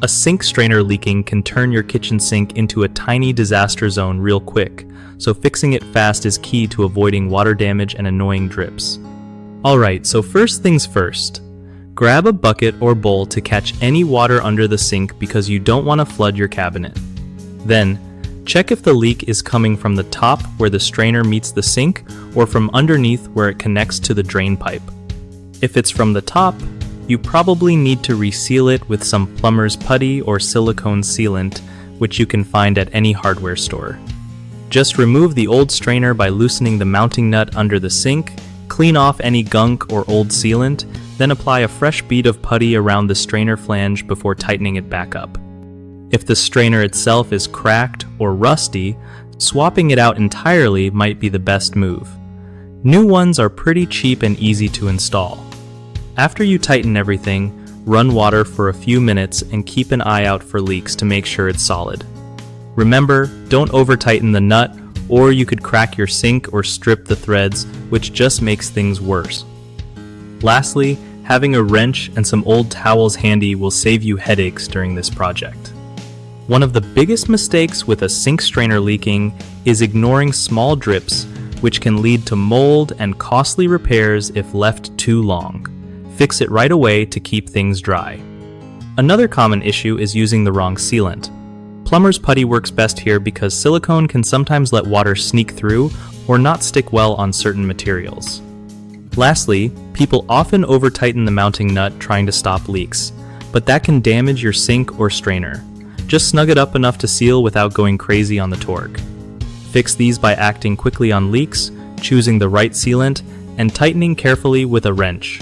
A sink strainer leaking can turn your kitchen sink into a tiny disaster zone real quick, so fixing it fast is key to avoiding water damage and annoying drips. Alright, so first things first. Grab a bucket or bowl to catch any water under the sink because you don't want to flood your cabinet. Then, check if the leak is coming from the top where the strainer meets the sink or from underneath where it connects to the drain pipe. If it's from the top, you probably need to reseal it with some plumber's putty or silicone sealant, which you can find at any hardware store. Just remove the old strainer by loosening the mounting nut under the sink, clean off any gunk or old sealant, then apply a fresh bead of putty around the strainer flange before tightening it back up. If the strainer itself is cracked or rusty, swapping it out entirely might be the best move. New ones are pretty cheap and easy to install. After you tighten everything, run water for a few minutes and keep an eye out for leaks to make sure it's solid. Remember, don't over-tighten the nut, or you could crack your sink or strip the threads, which just makes things worse. Lastly, having a wrench and some old towels handy will save you headaches during this project. One of the biggest mistakes with a sink strainer leaking is ignoring small drips, which can lead to mold and costly repairs if left too long. Fix it right away to keep things dry. Another common issue is using the wrong sealant. Plumber's putty works best here because silicone can sometimes let water sneak through or not stick well on certain materials. Lastly, people often over-tighten the mounting nut trying to stop leaks, but that can damage your sink or strainer. Just snug it up enough to seal without going crazy on the torque. Fix these by acting quickly on leaks, choosing the right sealant, and tightening carefully with a wrench.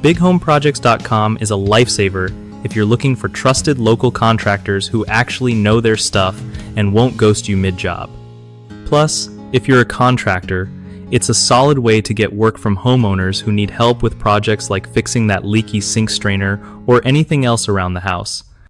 BigHomeProjects.com is a lifesaver if you're looking for trusted local contractors who actually know their stuff and won't ghost you mid-job. Plus, if you're a contractor, it's a solid way to get work from homeowners who need help with projects like fixing that leaky sink strainer or anything else around the house.